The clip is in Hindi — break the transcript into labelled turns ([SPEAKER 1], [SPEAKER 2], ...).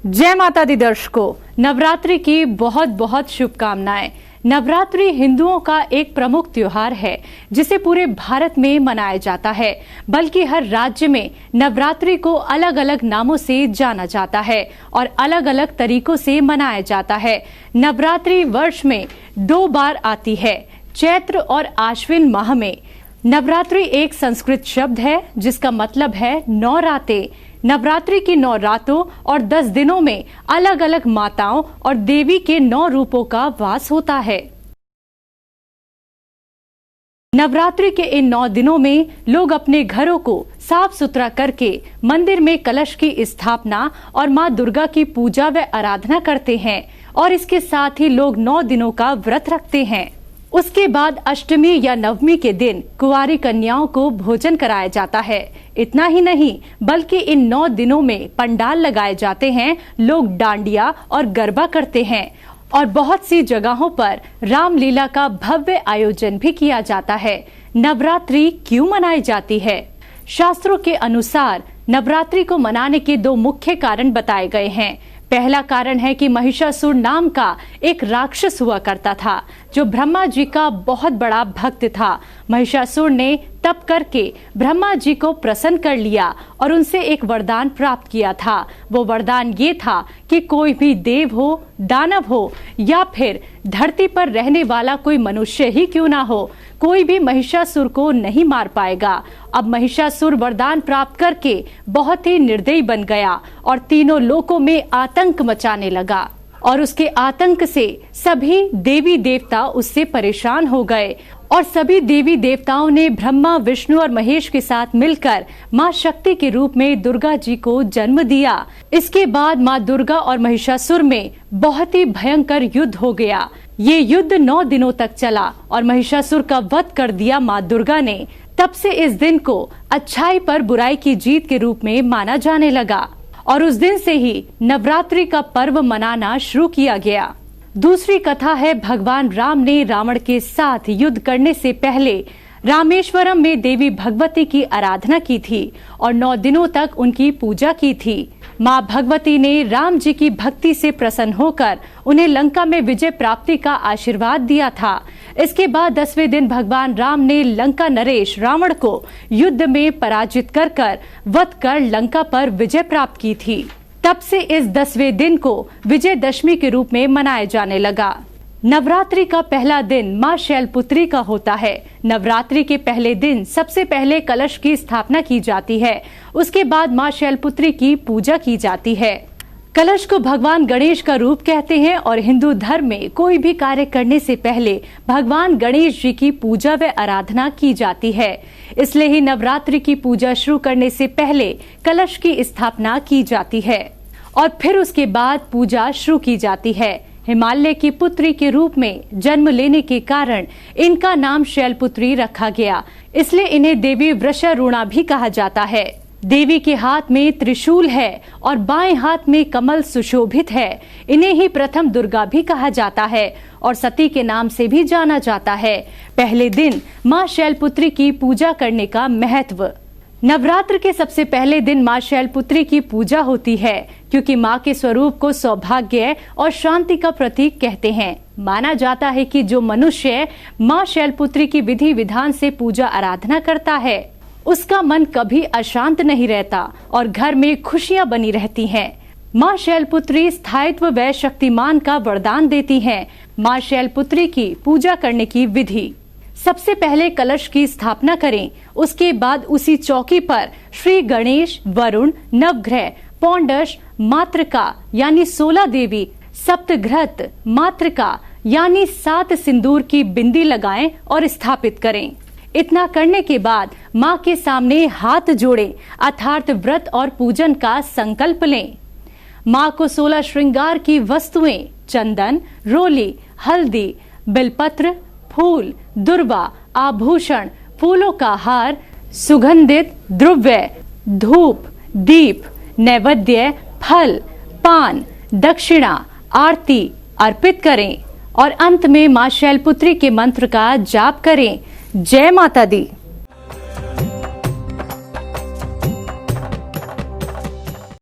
[SPEAKER 1] जय माता दी दर्शकों, नवरात्रि की बहुत बहुत शुभकामनाएं। नवरात्रि हिंदुओं का एक प्रमुख त्योहार है जिसे पूरे भारत में मनाया जाता है, बल्कि हर राज्य में नवरात्रि को अलग अलग नामों से जाना जाता है और अलग अलग तरीकों से मनाया जाता है। नवरात्रि वर्ष में 2 बार आती है, चैत्र और आश्विन माह में। नवरात्रि एक संस्कृत शब्द है जिसका मतलब है 9 रातें। नवरात्रि की 9 रातों और 10 दिनों में अलग अलग माताओं और देवी के 9 रूपों का वास होता है। नवरात्रि के इन 9 दिनों में लोग अपने घरों को साफ सुथरा करके मंदिर में कलश की स्थापना और मां दुर्गा की पूजा व आराधना करते हैं और इसके साथ ही लोग 9 दिनों का व्रत रखते हैं। उसके बाद अष्टमी या नवमी के दिन कुंवारी कन्याओं को भोजन कराया जाता है। इतना ही नहीं, बल्कि इन 9 दिनों में पंडाल लगाए जाते हैं, लोग डांडिया और गरबा करते हैं और बहुत सी जगहों पर रामलीला का भव्य आयोजन भी किया जाता है। नवरात्रि क्यों मनाई जाती है? शास्त्रों के अनुसार नवरात्रि को मनाने के 2 मुख्य कारण बताए गए हैं। पहला कारण है कि महिषासुर नाम का एक राक्षस हुआ करता था जो ब्रह्मा जी का बहुत बड़ा भक्त था। महिषासुर ने तप करके ब्रह्मा जी को प्रसन्न कर लिया और उनसे एक वरदान प्राप्त किया था। वो वरदान ये था कि कोई भी देव हो, दानव हो या फिर धरती पर रहने वाला कोई मनुष्य ही क्यों ना हो, कोई भी महिषासुर को नहीं मार पाएगा। अब महिषासुर वरदान प्राप्त करके बहुत ही निर्दयी बन गया और तीनों लोकों में आतंक मचाने लगा और उसके आतंक से सभी देवी देवता उससे परेशान हो गए और सभी देवी देवताओं ने ब्रह्मा, विष्णु और महेश के साथ मिलकर मां शक्ति के रूप में दुर्गा जी को जन्म दिया। इसके बाद मां दुर्गा और महिषासुर में बहुत ही भयंकर युद्ध हो गया। ये युद्ध 9 दिनों तक चला और महिषासुर का वध कर दिया मां दुर्गा ने। तब से इस दिन को अच्छाई पर बुराई की जीत के रूप में माना जाने लगा और उस दिन से ही नवरात्रि का पर्व मनाना शुरू किया गया। दूसरी कथा है, भगवान राम ने रावण के साथ युद्ध करने से पहले रामेश्वरम में देवी भगवती की आराधना की थी और 9 दिनों तक उनकी पूजा की थी। मां भगवती ने राम जी की भक्ति से प्रसन्न होकर उन्हें लंका में विजय प्राप्ति का आशीर्वाद दिया था। इसके बाद 10वें दिन भगवान राम ने लंका नरेश रावण को युद्ध में पराजित कर वध कर लंका पर विजय प्राप्त की थी। तब से इस 10वें दिन को विजयदशमी के रूप में मनाया जाने लगा। नवरात्रि का पहला दिन मां शैलपुत्री का होता है। नवरात्रि के पहले दिन सबसे पहले कलश की स्थापना की जाती है। उसके बाद मां शैलपुत्री की पूजा की जाती है। कलश को भगवान गणेश का रूप कहते हैं और हिंदू धर्म में कोई भी कार्य करने से पहले भगवान गणेश जी की पूजा व आराधना की जाती है। इसलिए ही नवरात्रि की पूजा शुरू करने से पहले कलश की स्थापना की जाती है और फिर उसके बाद पूजा शुरू की जाती है। हिमालय की पुत्री के रूप में जन्म लेने के कारण इनका नाम शैलपुत्री रखा गया। इसलिए इन्हें देवी वृषारूणा भी कहा जाता है। देवी के हाथ में त्रिशूल है और बाएं हाथ में कमल सुशोभित है। इन्हें ही प्रथम दुर्गा भी कहा जाता है और सती के नाम से भी जाना जाता है। पहले दिन मां शैलपुत्री की पूजा करने का महत्व। नवरात्र के सबसे पहले दिन मां शैलपुत्री की पूजा होती है क्योंकि मां के स्वरूप को सौभाग्य और शांति का प्रतीक कहते हैं। माना जाता है कि जो मनुष्य मां शैलपुत्री की विधि विधान से पूजा आराधना करता है उसका मन कभी अशांत नहीं रहता और घर में खुशियां बनी रहती हैं। मां शैलपुत्री स्थायित्व व शक्तिमान का वरदान देती हैं। मां शैलपुत्री की पूजा करने की विधि: सबसे पहले कलश की स्थापना करें। उसके बाद उसी चौकी पर श्री गणेश, वरुण, नवग्रह, पौंडश, मातृका यानी 16 देवी, सप्तघृत, मातृका यानी 7 सिंदूर की बिंदी लगाएं और स्थापित करें। इतना करने के बाद मां के सामने हाथ जोड़ें अर्थात व्रत और पूजन का संकल्प लें। मां को 16 श्रृंगार की वस्तुएं चंदन, रोली, हल्दी, बिलपत्र, फूल, दुर्वा, आभूषण, फूलों का हार, सुगंधित द्रव्य, धूप, दीप, नैवेद्य, फल, पान, दक्षिणा, आरती अर्पित करें और अंत में मां शैलपुत्री के मंत्र का जाप करें। जय माता दी।